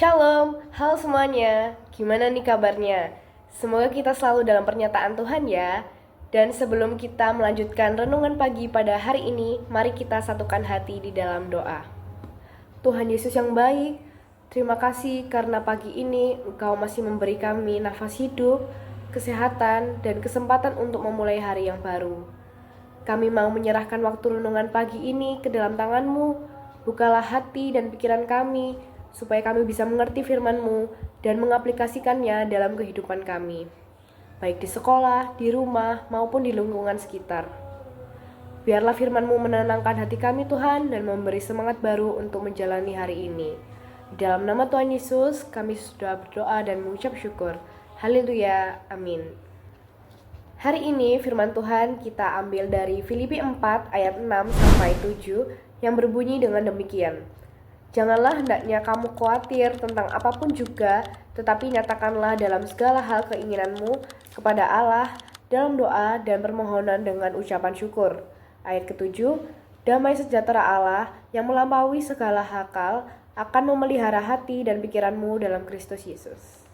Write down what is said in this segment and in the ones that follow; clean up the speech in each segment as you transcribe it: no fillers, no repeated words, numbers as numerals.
Shalom, halo semuanya. Gimana nih kabarnya? Semoga kita selalu dalam pernyataan Tuhan ya. Dan sebelum kita melanjutkan renungan pagi pada hari ini, mari kita satukan hati di dalam doa. Tuhan Yesus yang baik, terima kasih karena pagi ini Engkau masih memberi kami nafas hidup, kesehatan, dan kesempatan untuk memulai hari yang baru. Kami mau menyerahkan waktu renungan pagi ini ke dalam tangan-Mu. Bukalah hati dan pikiran kami, supaya kami bisa mengerti firman-Mu dan mengaplikasikannya dalam kehidupan kami, baik di sekolah, di rumah, maupun di lingkungan sekitar. Biarlah firman-Mu menenangkan hati kami Tuhan dan memberi semangat baru untuk menjalani hari ini. Di dalam nama Tuhan Yesus, kami sudah berdoa dan mengucap syukur. Haleluya, amin. Hari ini firman Tuhan kita ambil dari Filipi 4 ayat 6-7 yang berbunyi dengan demikian. Janganlah hendaknya kamu khawatir tentang apapun juga, tetapi nyatakanlah dalam segala hal keinginanmu kepada Allah dalam doa dan permohonan dengan ucapan syukur. Ayat ke-7, damai sejahtera Allah yang melampaui segala akal akan memelihara hati dan pikiranmu dalam Kristus Yesus.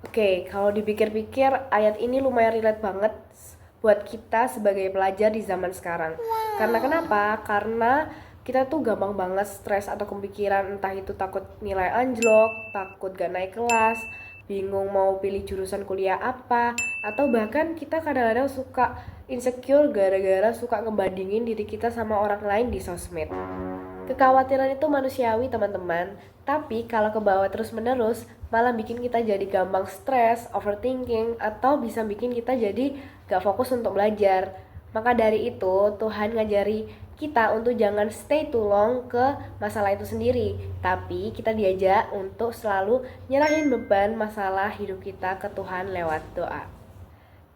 Oke, kalau dipikir-pikir ayat ini lumayan relate banget buat kita sebagai pelajar di zaman sekarang. Karena kenapa? Karena kita tuh gampang banget stres atau kepikiran, entah itu takut nilai anjlok, takut gak naik kelas, bingung mau pilih jurusan kuliah apa, atau bahkan kita kadang-kadang suka insecure gara-gara suka ngebandingin diri kita sama orang lain di sosmed. Kekhawatiran itu manusiawi teman-teman, tapi kalau kebawa terus-menerus malah bikin kita jadi gampang stres, overthinking, atau bisa bikin kita jadi gak fokus untuk belajar. Maka dari itu Tuhan ngajari kita untuk jangan stay too long ke masalah itu sendiri, tapi kita diajak untuk selalu nyerahin beban masalah hidup kita ke Tuhan lewat doa.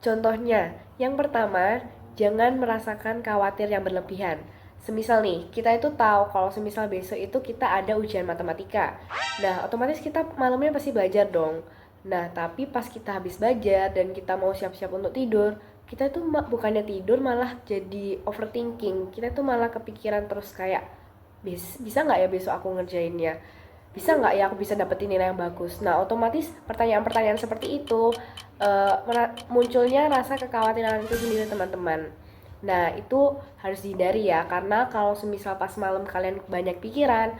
Contohnya, yang pertama, jangan merasakan khawatir yang berlebihan. Semisal nih, kita itu tahu kalau semisal besok itu kita ada ujian matematika. Nah, otomatis kita malamnya pasti belajar dong. Nah, tapi pas kita habis belajar dan kita mau siap-siap untuk tidur, kita tuh bukannya tidur malah jadi overthinking. Kita tuh malah kepikiran terus kayak, bisa nggak ya besok aku ngerjainnya? Bisa nggak ya aku bisa dapetin nilai yang bagus? Nah, otomatis pertanyaan-pertanyaan seperti itu munculnya rasa kekhawatiran itu sendiri teman-teman. Nah, itu harus dihindari ya, karena kalau semisal pas malam kalian banyak pikiran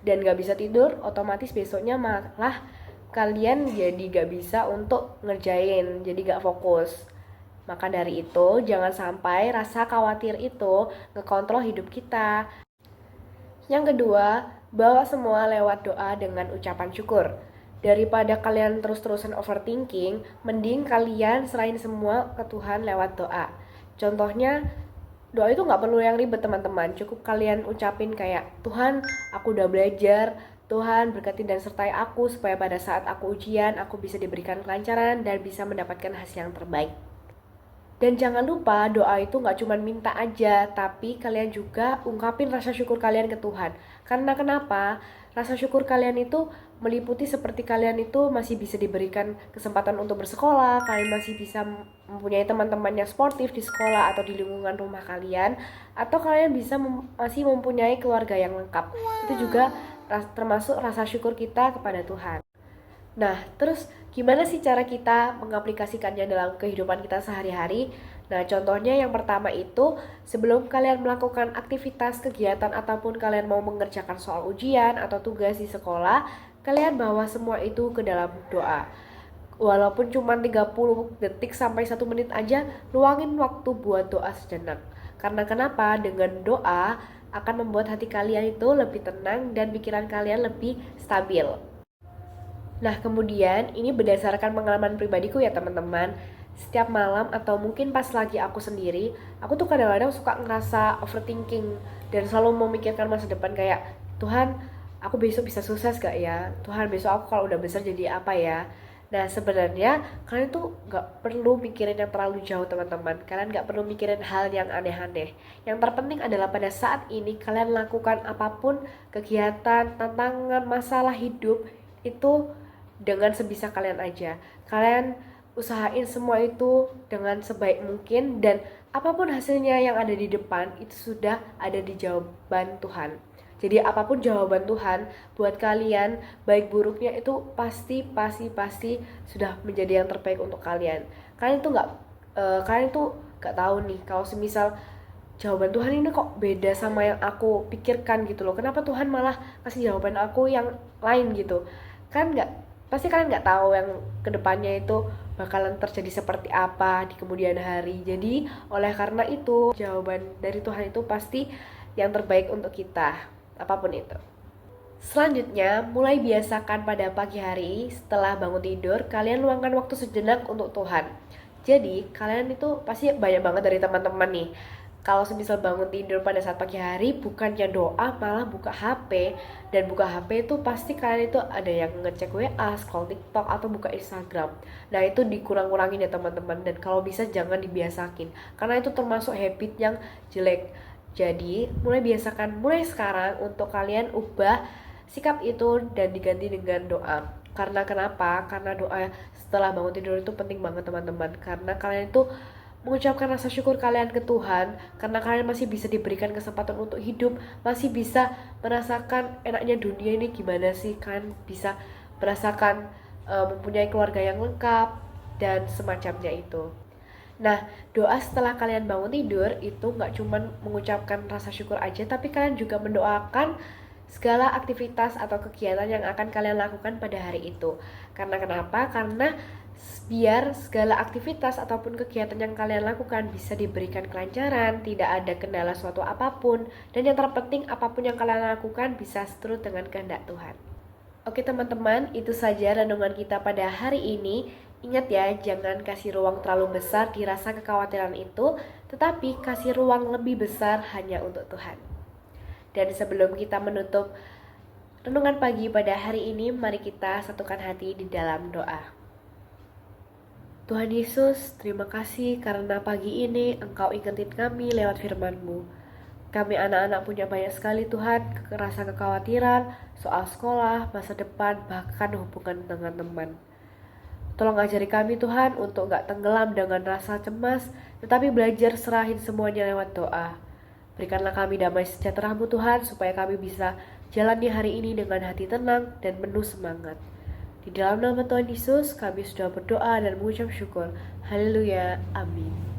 dan gak bisa tidur, otomatis besoknya malah kalian jadi gak bisa untuk ngerjain, jadi gak fokus. Maka dari itu, jangan sampai rasa khawatir itu ngekontrol hidup kita. Yang kedua, bawa semua lewat doa dengan ucapan syukur. Daripada kalian terus-terusan overthinking, mending kalian serahin semua ke Tuhan lewat doa. Contohnya, doa itu gak perlu yang ribet teman-teman. Cukup kalian ucapin kayak, Tuhan, aku udah belajar. Tuhan, berkati dan sertai aku supaya pada saat aku ujian, aku bisa diberikan kelancaran dan bisa mendapatkan hasil yang terbaik. Dan jangan lupa, doa itu gak cuma minta aja, tapi kalian juga ungkapin rasa syukur kalian ke Tuhan. Karena kenapa? Rasa syukur kalian itu meliputi seperti kalian itu masih bisa diberikan kesempatan untuk bersekolah, kalian masih bisa mempunyai teman-teman yang sportif di sekolah atau di lingkungan rumah kalian, atau kalian bisa masih mempunyai keluarga yang lengkap. Itu juga termasuk rasa syukur kita kepada Tuhan. Nah, terus gimana sih cara kita mengaplikasikannya dalam kehidupan kita sehari-hari? Nah, contohnya yang pertama itu, sebelum kalian melakukan aktivitas, kegiatan, ataupun kalian mau mengerjakan soal ujian atau tugas di sekolah, kalian bawa semua itu ke dalam doa. Walaupun cuma 30 detik sampai 1 menit aja, luangin waktu buat doa sejenak. Karena kenapa? Dengan doa akan membuat hati kalian itu lebih tenang dan pikiran kalian lebih stabil. Nah, kemudian ini berdasarkan pengalaman pribadiku ya teman-teman. Setiap malam atau mungkin pas lagi aku sendiri, aku tuh kadang-kadang suka ngerasa overthinking dan selalu memikirkan masa depan kayak, Tuhan, aku besok bisa sukses gak ya? Tuhan, besok aku kalau udah besar jadi apa ya? Nah, sebenarnya kalian tuh gak perlu mikirin yang terlalu jauh teman-teman. Kalian gak perlu mikirin hal yang aneh-aneh. Yang terpenting adalah pada saat ini kalian lakukan apapun, kegiatan, tantangan, masalah hidup, itu dengan sebisa kalian aja. Kalian usahain semua itu dengan sebaik mungkin, dan apapun hasilnya yang ada di depan itu sudah ada di jawaban Tuhan. Jadi apapun jawaban Tuhan buat kalian, baik buruknya itu pasti sudah menjadi yang terbaik untuk kalian. Kalian tuh nggak tahu nih kalau semisal jawaban Tuhan ini kok beda sama yang aku pikirkan gitu loh. Kenapa Tuhan malah kasih jawaban aku yang lain gitu? Kan nggak, pasti kalian nggak tahu yang kedepannya itu bakalan terjadi seperti apa di kemudian hari. Jadi oleh karena itu jawaban dari Tuhan itu pasti yang terbaik untuk kita, apapun itu. Selanjutnya, mulai biasakan pada pagi hari setelah bangun tidur, kalian luangkan waktu sejenak untuk Tuhan. Jadi, kalian itu pasti banyak banget dari teman-teman nih. Kalau semisal bangun tidur pada saat pagi hari, bukannya doa, malah buka HP. Dan buka HP itu pasti kalian itu ada yang ngecek WA, scroll TikTok, atau buka Instagram. Nah, itu dikurang-kurangin ya teman-teman. Dan kalau bisa jangan dibiasakin. Karena itu termasuk habit yang jelek. Jadi, mulai sekarang untuk kalian ubah sikap itu dan diganti dengan doa. Karena kenapa? Karena doa setelah bangun tidur itu penting banget teman-teman. Karena kalian itu mengucapkan rasa syukur kalian ke Tuhan, karena kalian masih bisa diberikan kesempatan untuk hidup, masih bisa merasakan enaknya dunia ini gimana sih, kan bisa merasakan mempunyai keluarga yang lengkap dan semacamnya itu. Nah, doa setelah kalian bangun tidur itu nggak cuma mengucapkan rasa syukur aja, tapi kalian juga mendoakan segala aktivitas atau kegiatan yang akan kalian lakukan pada hari itu. Karena kenapa? Karena biar segala aktivitas ataupun kegiatan yang kalian lakukan bisa diberikan kelancaran, tidak ada kendala suatu apapun, dan yang terpenting apapun yang kalian lakukan bisa seturut dengan kehendak Tuhan. Oke teman-teman, itu saja renungan kita pada hari ini. Ingat ya, jangan kasih ruang terlalu besar di rasa kekhawatiran itu, tetapi kasih ruang lebih besar hanya untuk Tuhan. Dan sebelum kita menutup renungan pagi pada hari ini, mari kita satukan hati di dalam doa. Tuhan Yesus, terima kasih karena pagi ini Engkau ingetin kami lewat firman-Mu. Kami anak-anak punya banyak sekali Tuhan, rasa kekhawatiran, soal sekolah, masa depan, bahkan hubungan dengan teman. Tolong ajari kami Tuhan untuk gak tenggelam dengan rasa cemas, tetapi belajar serahin semuanya lewat doa. Berikanlah kami damai sejahtera-Mu Tuhan, supaya kami bisa jalani hari ini dengan hati tenang dan penuh semangat. Di dalam nama Tuhan Yesus, kami sudah berdoa dan mengucap syukur. Haleluya. Amin.